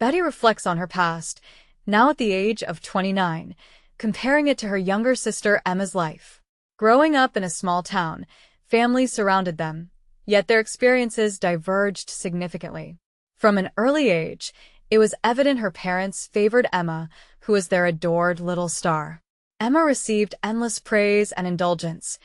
Betty reflects on her past, now at the age of 29, comparing it to her younger sister Emma's life. Growing up in a small town, families surrounded them, yet their experiences diverged significantly. From an early age, it was evident her parents favored Emma, who was their adored little star. Emma received endless praise and indulgence.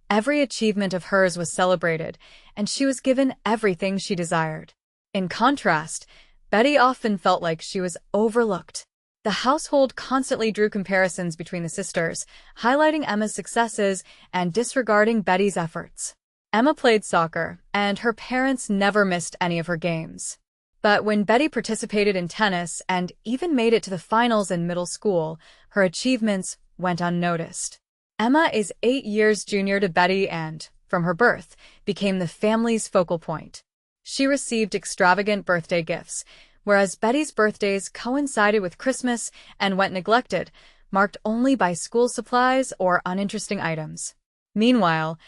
Every achievement of hers was celebrated, and she was given everything she desired. In contrast, Betty often felt like she was overlooked. The household constantly drew comparisons between the sisters, highlighting Emma's successes and disregarding Betty's efforts. Emma played soccer, and her parents never missed any of her games. But when Betty participated in tennis and even made it to the finals in middle school, her achievements went unnoticed. Emma is 8 years junior to Betty and, from her birth, became the family's focal point. She received extravagant birthday gifts, whereas Betty's birthdays coincided with Christmas and went neglected, marked only by school supplies or uninteresting items. Meanwhile,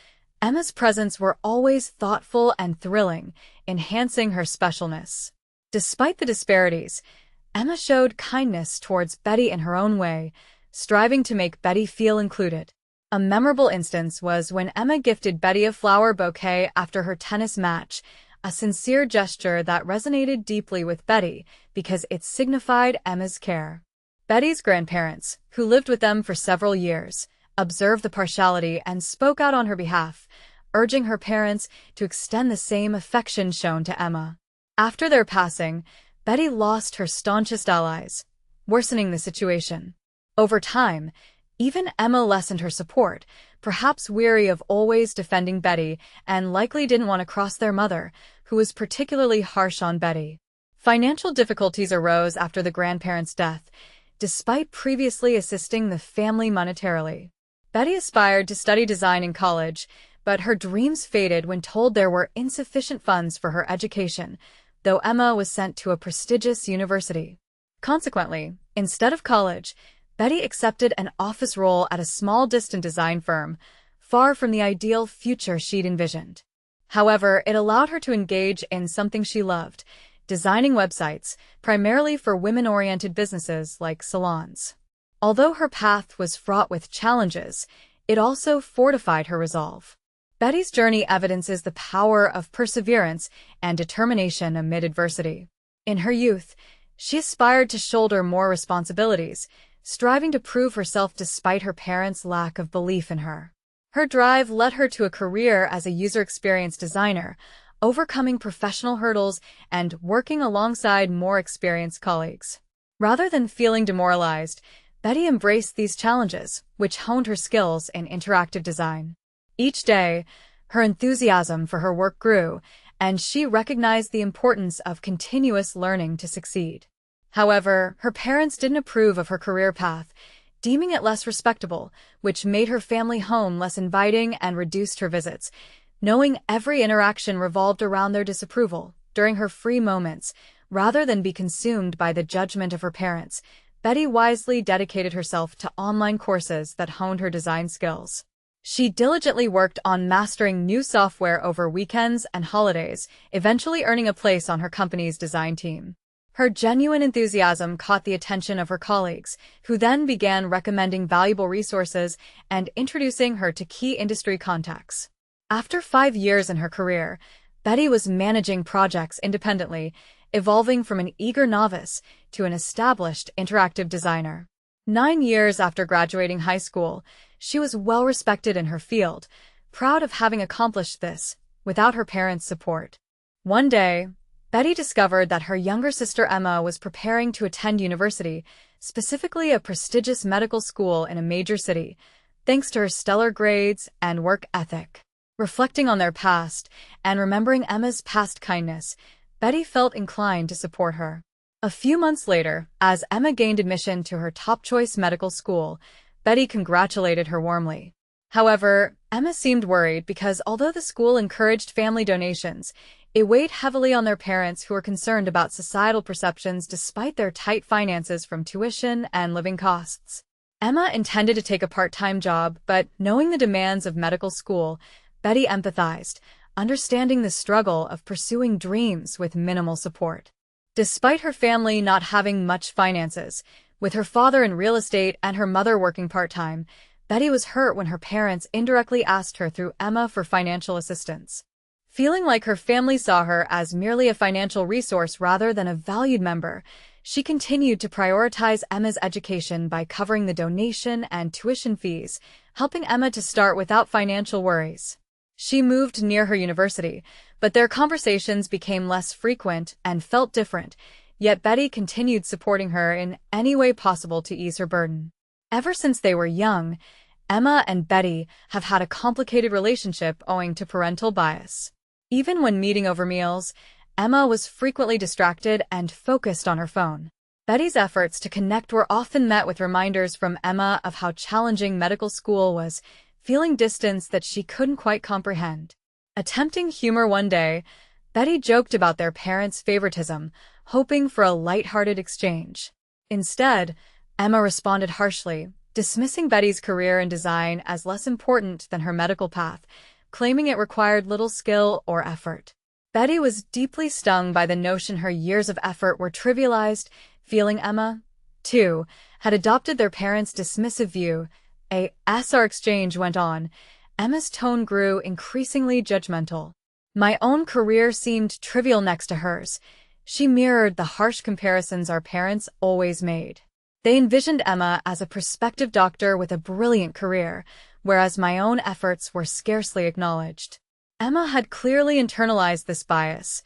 Emma's presents were always thoughtful and thrilling, enhancing her specialness. Despite the disparities, Emma showed kindness towards Betty in her own way, striving to make Betty feel included. A memorable instance was when Emma gifted Betty a flower bouquet after her tennis match, a sincere gesture that resonated deeply with Betty because it signified Emma's care. Betty's grandparents, who lived with them for several years, observed the partiality and spoke out on her behalf, urging her parents to extend the same affection shown to Emma. After their passing, Betty lost her staunchest allies, worsening the situation. Over time, even Emma lessened her support, perhaps weary of always defending Betty and likely didn't want to cross their mother, who was particularly harsh on Betty. Financial difficulties arose after the grandparents' death, despite previously assisting the family monetarily. Betty aspired to study design in college, but her dreams faded when told there were insufficient funds for her education, though Emma was sent to a prestigious university. Consequently, instead of college, Betty accepted an office role at a small distant design firm, far from the ideal future she'd envisioned. However, it allowed her to engage in something she loved, designing websites, primarily for women-oriented businesses like salons. Although her path was fraught with challenges, it also fortified her resolve. Betty's journey evidences the power of perseverance and determination amid adversity. In her youth, she aspired to shoulder more responsibilities, striving to prove herself despite her parents' lack of belief in her. Her drive led her to a career as a user experience designer, overcoming professional hurdles and working alongside more experienced colleagues. Rather than feeling demoralized, Betty embraced these challenges, which honed her skills in interactive design. Each day, her enthusiasm for her work grew, and she recognized the importance of continuous learning to succeed. However, her parents didn't approve of her career path, deeming it less respectable, which made her family home less inviting and reduced her visits. Knowing every interaction revolved around their disapproval, during her free moments, rather than be consumed by the judgment of her parents, Betty wisely dedicated herself to online courses that honed her design skills. She diligently worked on mastering new software over weekends and holidays, eventually earning a place on her company's design team. Her genuine enthusiasm caught the attention of her colleagues, who then began recommending valuable resources and introducing her to key industry contacts. After 5 years in her career, Betty was managing projects independently, evolving from an eager novice to an established interactive designer. 9 years after graduating high school, she was well respected in her field, proud of having accomplished this without her parents' support. One day, Betty discovered that her younger sister Emma was preparing to attend university, specifically a prestigious medical school in a major city, thanks to her stellar grades and work ethic. Reflecting on their past and remembering Emma's past kindness, Betty felt inclined to support her. A few months later, as Emma gained admission to her top-choice medical school, Betty congratulated her warmly. However, Emma seemed worried because although the school encouraged family donations, it weighed heavily on their parents who were concerned about societal perceptions despite their tight finances from tuition and living costs. Emma intended to take a part-time job, but knowing the demands of medical school, Betty empathized, understanding the struggle of pursuing dreams with minimal support. Despite her family not having much finances, with her father in real estate and her mother working part-time, Betty was hurt when her parents indirectly asked her through Emma for financial assistance. Feeling like her family saw her as merely a financial resource rather than a valued member, she continued to prioritize Emma's education by covering the donation and tuition fees, helping Emma to start without financial worries. She moved near her university, but their conversations became less frequent and felt different, yet Betty continued supporting her in any way possible to ease her burden. Ever since they were young, Emma and Betty have had a complicated relationship owing to parental bias. Even when meeting over meals, Emma was frequently distracted and focused on her phone. Betty's efforts to connect were often met with reminders from Emma of how challenging medical school was, feeling distance that she couldn't quite comprehend. Attempting humor one day, Betty joked about their parents' favoritism, hoping for a light-hearted exchange. Instead, Emma responded harshly, dismissing Betty's career in design as less important than her medical path, claiming it required little skill or effort. Betty was deeply stung by the notion her years of effort were trivialized, feeling Emma, too, had adopted their parents' dismissive view. As our exchange went on, Emma's tone grew increasingly judgmental. My own career seemed trivial next to hers. She mirrored the harsh comparisons our parents always made. They envisioned Emma as a prospective doctor with a brilliant career, whereas my own efforts were scarcely acknowledged. Emma had clearly internalized this bias,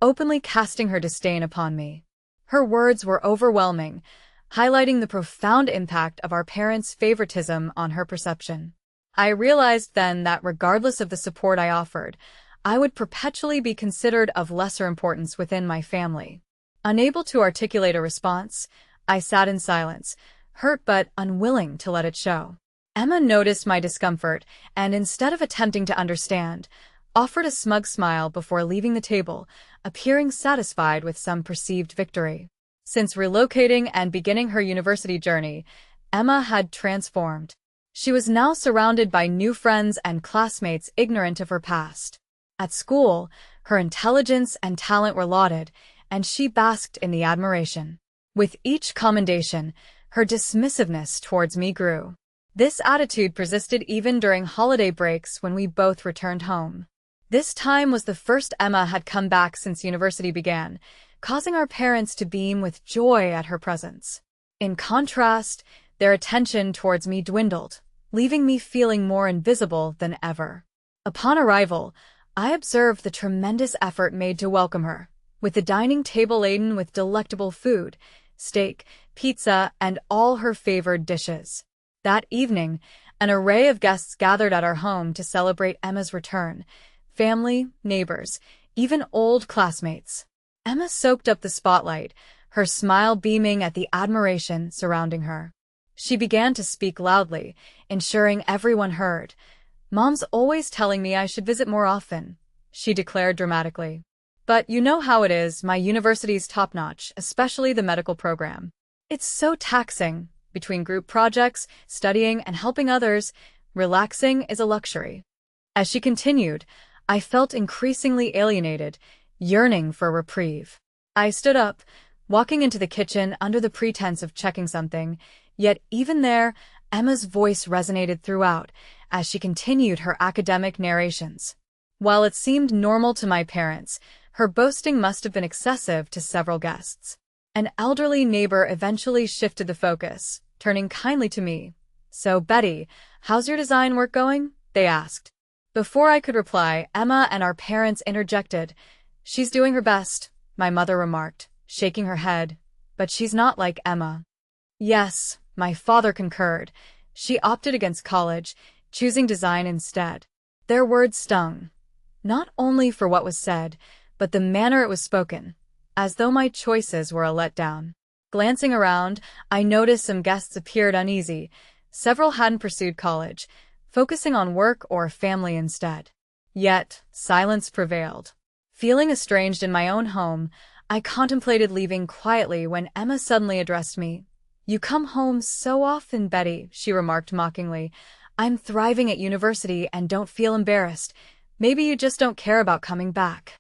openly casting her disdain upon me. Her words were overwhelming, highlighting the profound impact of our parents' favoritism on her perception. I realized then that regardless of the support I offered, I would perpetually be considered of lesser importance within my family. Unable to articulate a response, I sat in silence, hurt but unwilling to let it show. Emma noticed my discomfort and, instead of attempting to understand, offered a smug smile before leaving the table, appearing satisfied with some perceived victory. Since relocating and beginning her university journey, Emma had transformed. She was now surrounded by new friends and classmates ignorant of her past. At school, her intelligence and talent were lauded, and she basked in the admiration. With each commendation, her dismissiveness towards me grew. This attitude persisted even during holiday breaks when we both returned home. This time was the first Emma had come back since university began, causing our parents to beam with joy at her presence. In contrast, their attention towards me dwindled, leaving me feeling more invisible than ever. Upon arrival, I observed the tremendous effort made to welcome her, with the dining table laden with delectable food, steak, pizza, and all her favored dishes. That evening, an array of guests gathered at our home to celebrate Emma's return. Family, neighbors, even old classmates. Emma soaked up the spotlight, her smile beaming at the admiration surrounding her. She began to speak loudly, ensuring everyone heard. "Mom's always telling me I should visit more often," she declared dramatically. "But you know how it is, my university's top-notch, especially the medical program. It's so taxing. Between group projects, studying, and helping others, relaxing is a luxury." As she continued, I felt increasingly alienated, yearning for reprieve. I stood up, walking into the kitchen under the pretense of checking something, yet even there, Emma's voice resonated throughout, as she continued her academic narrations. While it seemed normal to my parents, her boasting must have been excessive to several guests. An elderly neighbor eventually shifted the focus, turning kindly to me. "So, Betty, how's your design work going?" they asked. Before I could reply, Emma and our parents interjected. "She's doing her best," my mother remarked, shaking her head. "But she's not like Emma." "Yes," my father concurred. "She opted against college, choosing design instead." Their words stung, not only for what was said, but the manner it was spoken, as though my choices were a letdown. Glancing around, I noticed some guests appeared uneasy. Several hadn't pursued college, focusing on work or family instead. Yet, silence prevailed. Feeling estranged in my own home, I contemplated leaving quietly when Emma suddenly addressed me. "You come home so often, Betty," she remarked mockingly. "I'm thriving at university and don't feel embarrassed. Maybe you just don't care about coming back."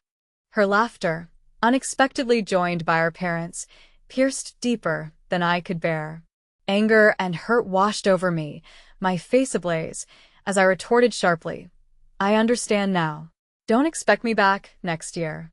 Her laughter, unexpectedly joined by our parents, pierced deeper than I could bear. Anger and hurt washed over me, my face ablaze, as I retorted sharply, "I understand now. Don't expect me back next year."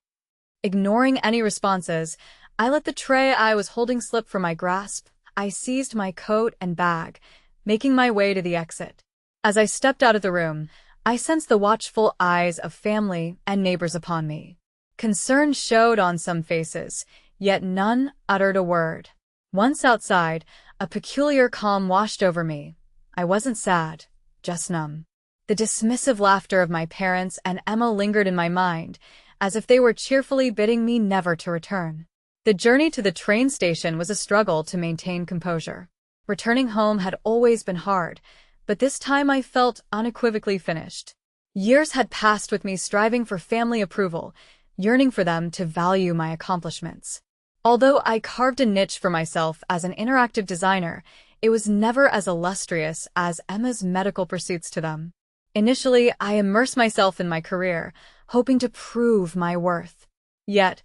Ignoring any responses, I let the tray I was holding slip from my grasp. I seized my coat and bag, making my way to the exit. As I stepped out of the room, I sensed the watchful eyes of family and neighbors upon me. Concern showed on some faces, yet none uttered a word. Once outside, a peculiar calm washed over me. I wasn't sad, just numb. The dismissive laughter of my parents and Emma lingered in my mind, as if they were cheerfully bidding me never to return. The journey to the train station was a struggle to maintain composure. Returning home had always been hard, but this time I felt unequivocally finished. Years had passed with me striving for family approval, yearning for them to value my accomplishments. Although I carved a niche for myself as an interactive designer, it was never as illustrious as Emma's medical pursuits to them. Initially, I immersed myself in my career, hoping to prove my worth. Yet,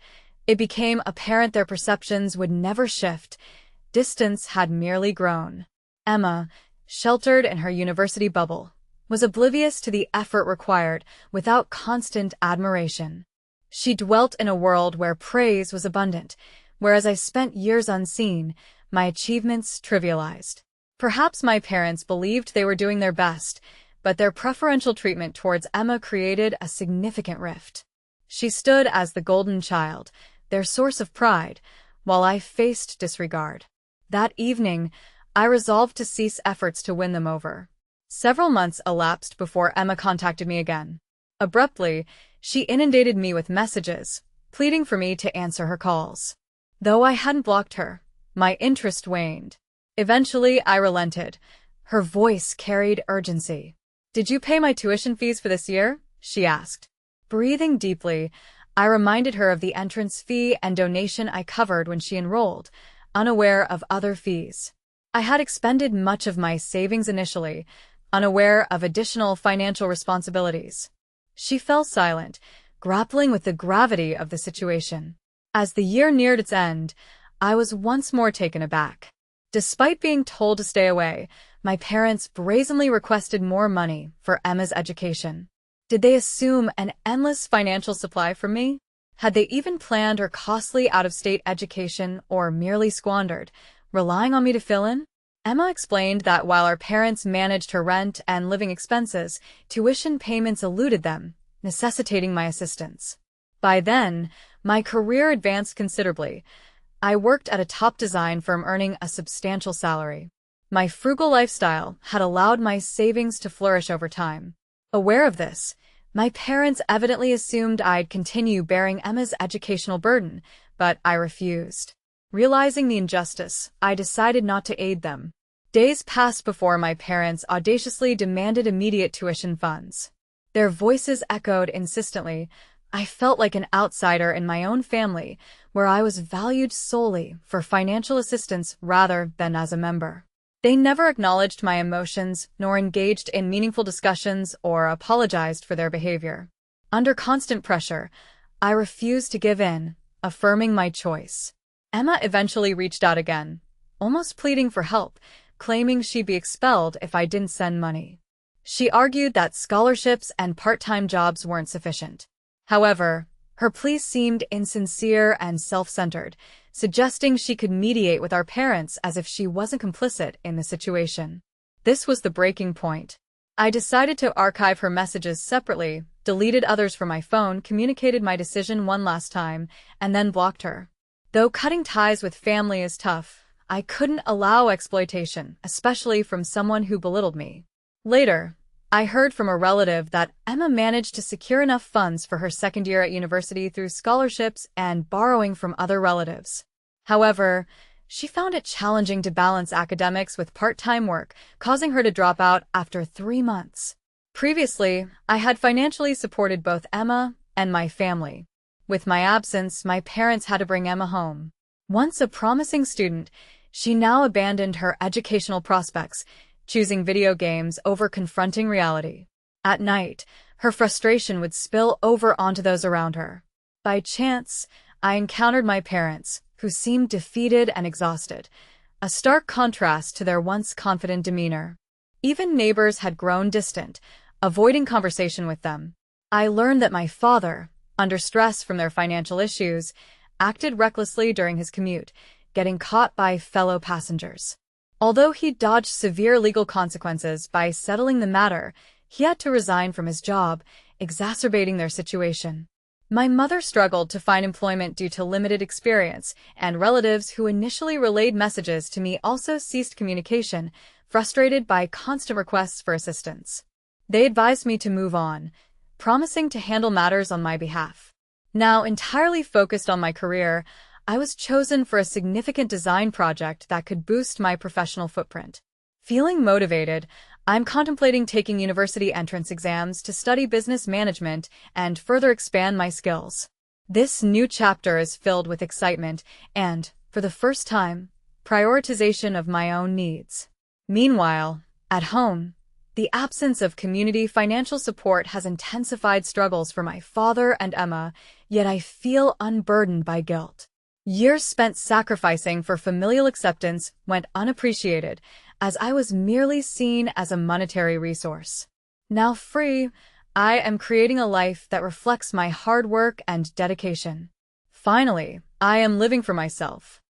it became apparent their perceptions would never shift. Distance had merely grown. Emma, sheltered in her university bubble, was oblivious to the effort required without constant admiration. She dwelt in a world where praise was abundant, whereas I spent years unseen, my achievements trivialized. Perhaps my parents believed they were doing their best, but their preferential treatment towards Emma created a significant rift. She stood as the golden child, their source of pride, while I faced disregard. That evening, I resolved to cease efforts to win them over. Several months elapsed before Emma contacted me again. Abruptly, she inundated me with messages, pleading for me to answer her calls. Though I hadn't blocked her, my interest waned. Eventually, I relented. Her voice carried urgency. "Did you pay my tuition fees for this year?" she asked. Breathing deeply, I reminded her of the entrance fee and donation I covered when she enrolled, unaware of other fees. I had expended much of my savings initially, unaware of additional financial responsibilities. She fell silent, grappling with the gravity of the situation. As the year neared its end, I was once more taken aback. Despite being told to stay away, my parents brazenly requested more money for Emma's education. Did they assume an endless financial supply from me? Had they even planned her costly out-of-state education or merely squandered, relying on me to fill in? Emma explained that while our parents managed her rent and living expenses, tuition payments eluded them, necessitating my assistance. By then, my career advanced considerably. I worked at a top design firm earning a substantial salary. My frugal lifestyle had allowed my savings to flourish over time. Aware of this, my parents evidently assumed I'd continue bearing Emma's educational burden, but I refused. Realizing the injustice, I decided not to aid them. Days passed before my parents audaciously demanded immediate tuition funds. Their voices echoed insistently. I felt like an outsider in my own family, where I was valued solely for financial assistance rather than as a member. They never acknowledged my emotions, nor engaged in meaningful discussions or apologized for their behavior. Under constant pressure, I refused to give in, affirming my choice. Emma eventually reached out again, almost pleading for help, claiming she'd be expelled if I didn't send money. She argued that scholarships and part-time jobs weren't sufficient. However, her pleas seemed insincere and self-centered, suggesting she could mediate with our parents as if she wasn't complicit in the situation. This was the breaking point. I decided to archive her messages separately, deleted others from my phone, communicated my decision one last time, and then blocked her. Though cutting ties with family is tough, I couldn't allow exploitation, especially from someone who belittled me. Later, I heard from a relative that Emma managed to secure enough funds for her second year at university through scholarships and borrowing from other relatives. However, she found it challenging to balance academics with part-time work, causing her to drop out after 3 months. Previously, I had financially supported both Emma and my family. With my absence, my parents had to bring Emma home. Once a promising student, she now abandoned her educational prospects, choosing video games over confronting reality. At night, her frustration would spill over onto those around her. By chance, I encountered my parents, who seemed defeated and exhausted, a stark contrast to their once confident demeanor. Even neighbors had grown distant, avoiding conversation with them. I learned that my father, under stress from their financial issues, acted recklessly during his commute, getting caught by fellow passengers. Although he dodged severe legal consequences by settling the matter, he had to resign from his job, exacerbating their situation. My mother struggled to find employment due to limited experience, and relatives who initially relayed messages to me also ceased communication, frustrated by constant requests for assistance. They advised me to move on, promising to handle matters on my behalf. Now entirely focused on my career, I was chosen for a significant design project that could boost my professional footprint. Feeling motivated, I'm contemplating taking university entrance exams to study business management and further expand my skills. This new chapter is filled with excitement and, for the first time, prioritization of my own needs. Meanwhile, at home, the absence of community financial support has intensified struggles for my father and Emma, yet I feel unburdened by guilt. Years spent sacrificing for familial acceptance went unappreciated, as I was merely seen as a monetary resource. Now free, I am creating a life that reflects my hard work and dedication. Finally, I am living for myself,